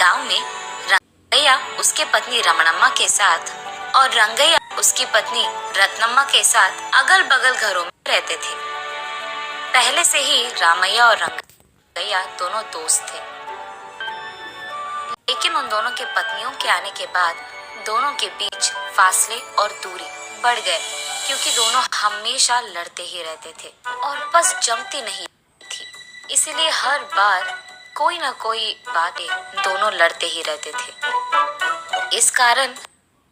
गांव में रंगैया उसके पत्नी रमणम्मा के साथ और रंगैया उसकी पत्नी रत्नम्मा के साथ अगल बगल घरों में रहते थे। पहले से ही रामैया और रंगैया दोनों दोस्त थे, लेकिन उन दोनों के पत्नियों के आने के बाद दोनों के बीच फासले और दूरी बढ़ गए, क्योंकि दोनों हमेशा लड़ते ही रहते थे और बस जमती नहीं थी। इसीलिए हर बार कोई न कोई बातें दोनों लड़ते ही रहते थे। इस कारण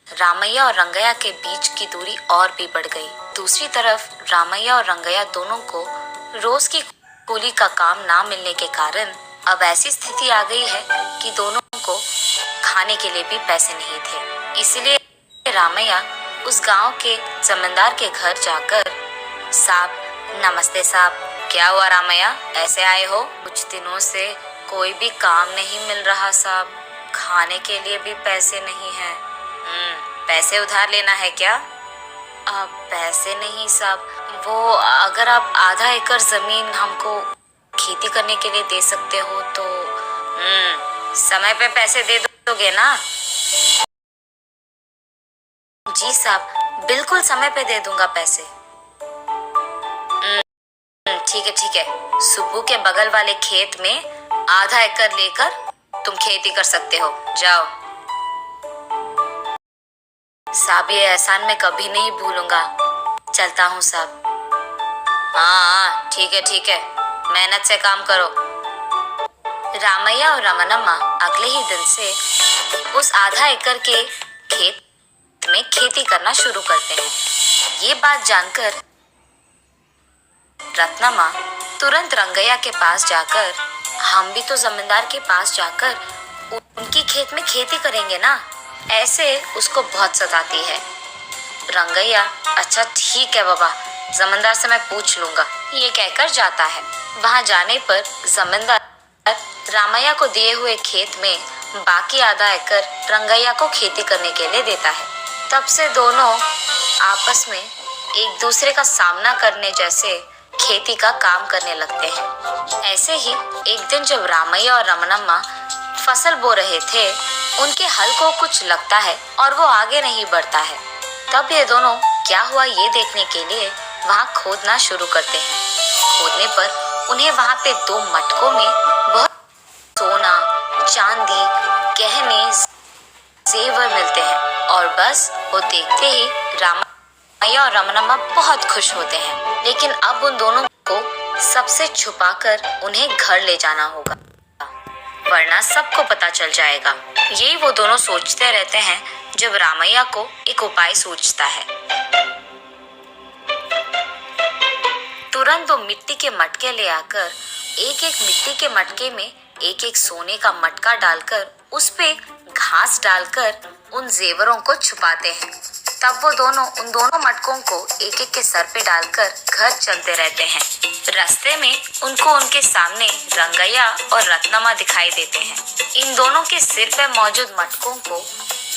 रामैया और रंगैया के बीच की दूरी और भी बढ़ गई। दूसरी तरफ रामैया और रंगैया दोनों को रोज की कूली का काम ना मिलने के कारण अब ऐसी स्थिति आ गई है कि दोनों को खाने के लिए भी पैसे नहीं थे। इसलिए रामैया उस गांव के जमींदार के घर जाकर, साहब नमस्ते साहब। क्या हुआ रामैया, ऐसे आए हो? कुछ दिनों से कोई भी काम नहीं मिल रहा साहब, खाने के लिए भी पैसे नहीं है। पैसे उधार लेना है क्या? पैसे नहीं साहब, वो अगर आप आधा एकड़ जमीन हमको खेती करने के लिए दे सकते हो तो। समय पे पैसे दे दोगे ना? जी साहब, बिल्कुल समय पे दे दूंगा पैसे। ठीक है। सुब्बू के बगल वाले खेत में आधा एकड़ लेकर तुम खेती कर सकते हो, जाओ। साहब ये एहसान मैं कभी नहीं भूलूंगा, चलता हूँ साहब। हाँ ठीक है, मेहनत से काम करो। रामैया और रमणम्मा अगले ही दिन से उस आधा एकड़ के खेत में खेती करना शुरू करते हैं। ये बात जानकर रत्नम्मा तुरंत रंगैया के पास जाकर, हम भी तो जमींदार के पास जाकर उनकी खेत में खेती करेंगे ना, ऐसे उसको बहुत सताती है। रंगैया अच्छा ठीक है बाबा, जमींदार से मैं पूछ लूंगा, ये कहकर जाता है। वहां जाने पर जमींदार रामैया को दिए हुए खेत में बाकी आधा एकड़ रंगैया को खेती करने के लिए देता है। तब से दोनों आपस में एक दूसरे का सामना करने जैसे खेती का काम करने लगते हैं। ऐसे ही एक दिन जब रामैया और रमणम्मा फसल बो रहे थे, उनके हल को कुछ लगता है और वो आगे नहीं बढ़ता है। तब ये दोनों क्या हुआ ये देखने के लिए वहाँ खोदना शुरू करते हैं। खोदने पर उन्हें वहाँ पे 2 मटकों में बहुत सोना, चांदी, गहने, जेवर मिलते हैं और बस वो देखते ही रामैया और रमणम्मा बहुत खुश होते हैं। लेकिन अब उन दोनों को सबसे छुपाकर उन्हें घर ले जाना होगा, वरना सबको पता चल जाएगा। यही वो दोनों सोचते रहते हैं जब रामैया को एक उपाय सूझता है। तुरंत वो मिट्टी के मटके ले आकर एक मिट्टी के मटके में एक सोने का मटका डालकर उस पे घास डालकर उन जेवरों को छुपाते हैं। तब वो दोनों उन दोनों मटकों को एक के सर पे डालकर घर चलते रहते हैं। रास्ते में उनको उनके सामने रंगैया और रत्नम्मा दिखाई देते हैं। इन दोनों के सिर पे मौजूद मटकों को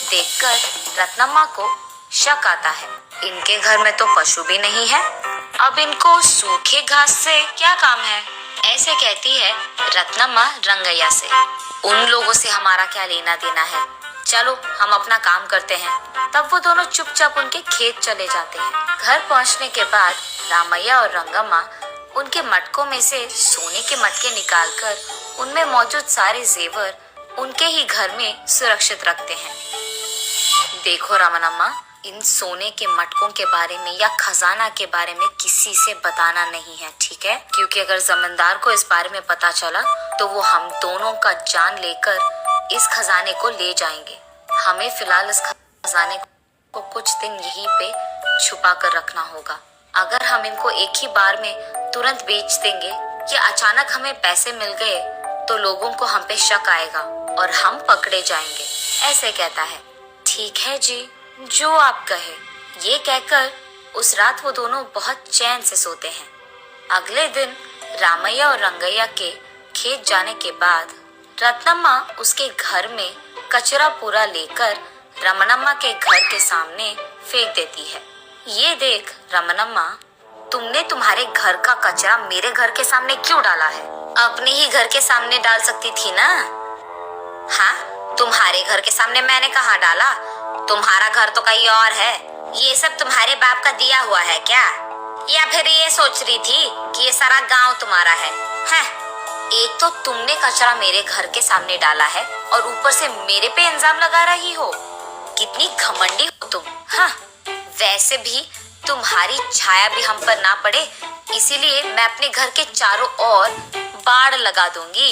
देखकर रत्नम्मा को शक आता है, इनके घर में तो पशु भी नहीं है, अब इनको सूखे घास से क्या काम है? ऐसे कहती है रत्नम्मा रंगैया से। उन लोगों से हमारा क्या लेना देना है, चलो हम अपना काम करते हैं। तब वो दोनों चुपचाप उनके खेत चले जाते हैं। घर पहुंचने के बाद रामैया और रंगम्मा उनके मटकों में से सोने के मटके निकालकर उनमें मौजूद सारे जेवर उनके ही घर में सुरक्षित रखते हैं। देखो रमणम्मा, इन सोने के मटकों के बारे में या खजाना के बारे में किसी से बताना नहीं है, ठीक है? क्योंकि अगर जमींदार को इस बारे में पता चला तो वो हम दोनों का जान लेकर इस खजाने को ले जाएंगे। हमें फिलहाल इस खजाने को कुछ दिन यहीं पे छुपा कर रखना होगा। अगर हम इनको एक ही बार में तुरंत बेच देंगे या अचानक हमें पैसे मिल गए तो लोगों को हम पे शक आएगा और हम पकड़े जाएंगे, ऐसे कहता है। ठीक है जी, जो आप कहे। ये कहकर उस रात वो दोनों बहुत चैन से सोते हैं। अगले दिन रामैया और रंगैया के खेत जाने के बाद रत्नम्मा उसके घर में कचरा पूरा लेकर रमणम्मा के घर के सामने फेंक देती है। ये देख रमणम्मा, तुमने तुम्हारे घर का कचरा मेरे घर के सामने क्यों डाला है? अपने ही घर के सामने डाल सकती थी ना। हाँ, तुम्हारे घर के सामने मैंने कहाँ डाला? तुम्हारा घर तो कहीं और है। ये सब तुम्हारे बाप का दिया हुआ है क्या? या फिर ये सोच रही थी कि ये सारा गांव तुम्हारा है? हैं? एक तो तुमने कचरा मेरे घर के सामने डाला है और ऊपर से मेरे पे इल्जाम लगा रही हो। कितनी घमंडी हो तुम। हाँ, वैसे भी तुम्हारी छाया भी हम पर ना पड़े, इसीलिए मैं अपने घर के चारों ओर बाड़ लगा दूंगी।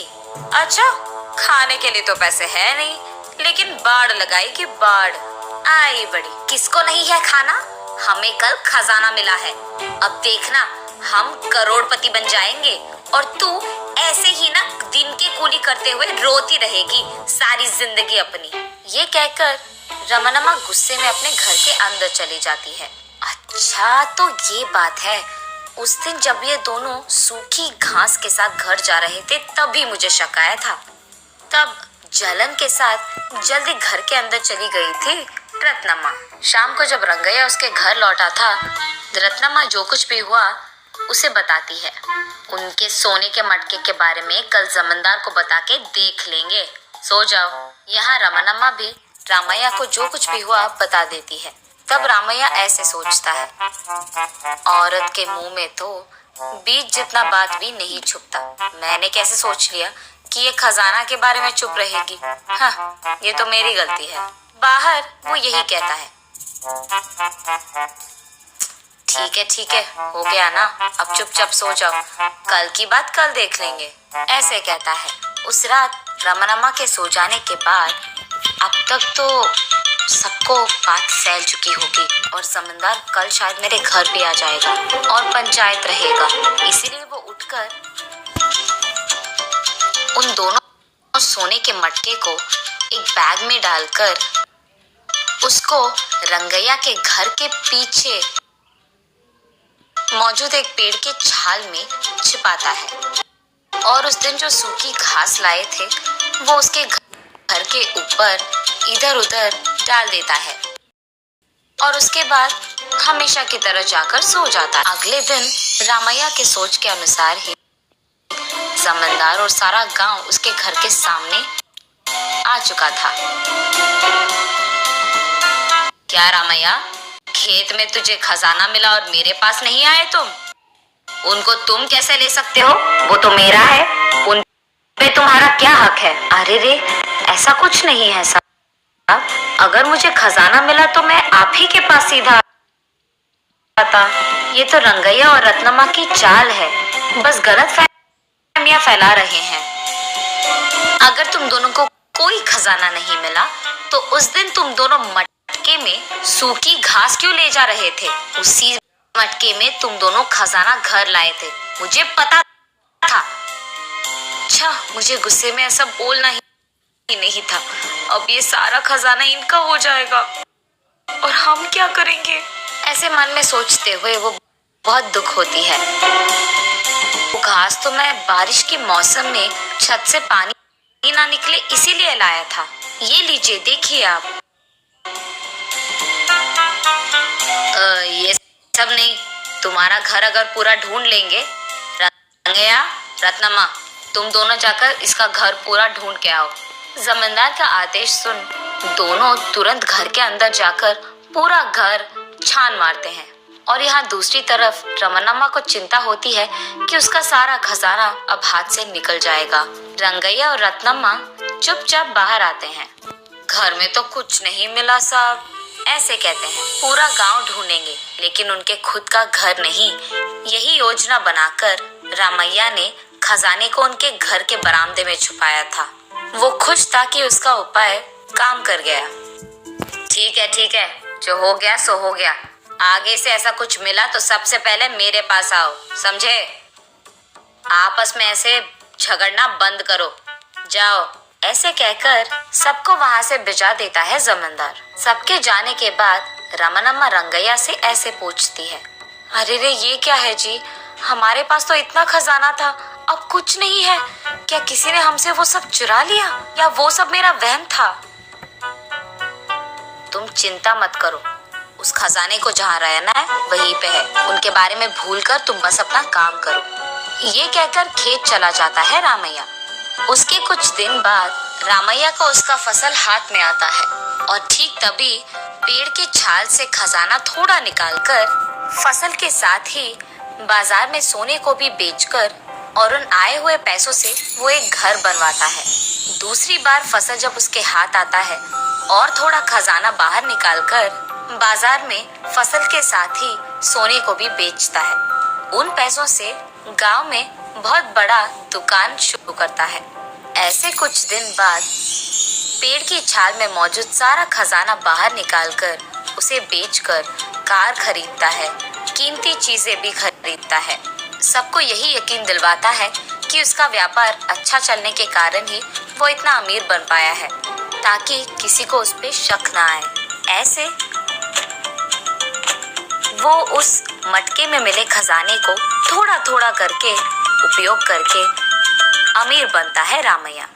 अच्छा, खाने के लिए तो पैसे है नहीं, लेकिन बाड़ लगाएगी बाड़। आई बड़ी, किसको नहीं है खाना? हमें कल खजाना मिला है। अब देखना, हम करोड़पति बन जाएंगे और तू ऐसे ही ना दिन की कूली करते हुए रोती रहेगी सारी जिंदगी अपनी। ये कहकर रमनमा गुस्से में अपने घर के अंदर चली जाती है। अच्छा, तो ये बात है। उस दिन जब ये दोनों सूखी घास के साथ घर जा रहे थे तभी मुझे शक आया था। तब जलन के साथ जल्दी घर के अंदर चली गई थी रत्नमा। शाम को जब रंगैया उसके घर लौटा था, रत्नमा जो कुछ भी हुआ उसे बताती है। उनके सोने के मटके के बारे में कल जमींदार को बता के देख लेंगे। सो जाओ। यहाँ रमनमा भी रामैया को जो कुछ भी हुआ बता देती है। तब रामैया ऐसे सोचता है, औरत के मुंह में तो बीज जितना बात भी नहीं छुपता। मैंने कैसे सोच लिया कि ये खजाना के बारे में चुप रहेगी। हाँ, ये तो मेरी गलती है। बाहर वो यही कहता है, ठीक है, हो गया ना, अब चुपचाप सो जाओ, कल की बात कल देख लेंगे, ऐसे कहता है। उस रात रमनमा के सो जाने के बाद अब तक तो सबको बात फैल चुकी होगी और जमींदार कल शायद मेरे घर पे आ जाएगा और पंचायत रहेगा। इसीलिए वो उठकर उन दोनों सोने के मटके को एक बैग में डालकर उसको रंगैया के घर के पीछे मौजूद एक पेड़ के छाल में छिपाता है और उस दिन जो सूखी घास लाए थे वो उसके घर के ऊपर इधर उधर डाल देता है और उसके बाद हमेशा की तरह जाकर सो जाता है। अगले दिन रामैया के सोच के अनुसार ही जमींदार और सारा गांव उसके घर के सामने आ चुका था। क्या रामैया, खेत में तुझे खजाना मिला और मेरे पास नहीं आए तुम? उनको तुम कैसे ले सकते हो? वो तो मेरा है, उन पे तुम्हारा क्या हक है? अरे रे, ऐसा कुछ नहीं है साहब। अगर मुझे खजाना मिला तो मैं आप ही के पास सीधा आता। ये तो रंगैया और रत्नमा की चाल है, बस गलत फहमियां फैला रहे हैं। अगर तुम दोनों को कोई खजाना नहीं मिला तो उस दिन तुम दोनों मटके में सूखी घास क्यों ले जा रहे थे? उसी मटके में तुम दोनों खजाना घर लाए थे, मुझे पता था। अच्छा, मुझे गुस्से में ऐसा बोलना ही नहीं था। अब ये सारा खजाना इनका हो जाएगा और हम क्या करेंगे? ऐसे मन में सोचते हुए वो बहुत दुख होती है। वो घास तो मैं बारिश के मौसम में छत से पानी ना निकले इसीलिए लाया था। ये लीजिए, देखिए आप। ये सब नहीं, तुम्हारा घर अगर पूरा ढूंढ लेंगे, रंगैया, रत्नमा, तुम दोनों जाकर इसका घर पूरा ढूंढ के आओ। जमींदार का आदेश सुन दोनों तुरंत घर के अंदर जाकर पूरा घर छान मारते हैं और यहाँ दूसरी तरफ रमनमा को चिंता होती है कि उसका सारा खजाना अब हाथ से निकल जाएगा। रंगैया और रत्नमा चुपचाप बाहर आते हैं। घर में तो कुछ नहीं मिला साहब, ऐसे कहते हैं। पूरा गांव ढूंढेंगे लेकिन उनके खुद का घर नहीं। यही योजना बनाकर रामैया ने खजाने को उनके घर के बरामदे में छुपाया था। वो खुश था कि उसका उपाय काम कर गया। ठीक है, जो हो गया सो हो गया। आगे से ऐसा कुछ मिला तो सबसे पहले मेरे पास आओ, समझे? आपस में ऐसे झगड़ना बंद करो, जाओ। ऐसे कहकर सबको वहां से भिजा देता है जमींदार। सबके जाने के बाद रमनमा रंगैया से ऐसे पूछती है, अरे रे, ये क्या है जी? हमारे पास तो इतना खजाना था, अब कुछ नहीं है। क्या किसी ने हमसे वो सब चुरा लिया या वो सब मेरा वहम था? तुम चिंता मत करो, उस खजाने को जहाँ रहना है वहीं पे है। उनके बारे में भूलकर तुम बस अपना काम करो। ये कहकर खेत चला जाता है रामैया। उसके कुछ दिन बाद रामैया को उसका फसल हाथ में आता है और ठीक तभी पेड़ के छाल से खजाना थोड़ा निकालकर फसल के साथ ही बाजार में सोने को भी बेचकर और उन आए हुए पैसों से वो एक घर बनवाता है। दूसरी बार फसल जब उसके हाथ आता है और थोड़ा खजाना बाहर निकालकर बाजार में फसल के साथ ही सोने को भी बेचता है। उन पैसों से गांव में बहुत बड़ा दुकान शुरू करता है। ऐसे कुछ दिन बाद पेड़ की छाल में मौजूद सारा खजाना बाहर निकालकर उसे बेचकर कार खरीदता है, कीमती चीजें भी खरीदता है। सबको यही यकीन दिलवाता है कि उसका व्यापार अच्छा चलने के कारण ही वो इतना अमीर बन पाया है, ताकि किसी को उस पे शक ना आए। ऐसे वो उस मटके में मिले खजाने को थोड़ा थोड़ा करके उपयोग करके अमीर बनता है रामैया।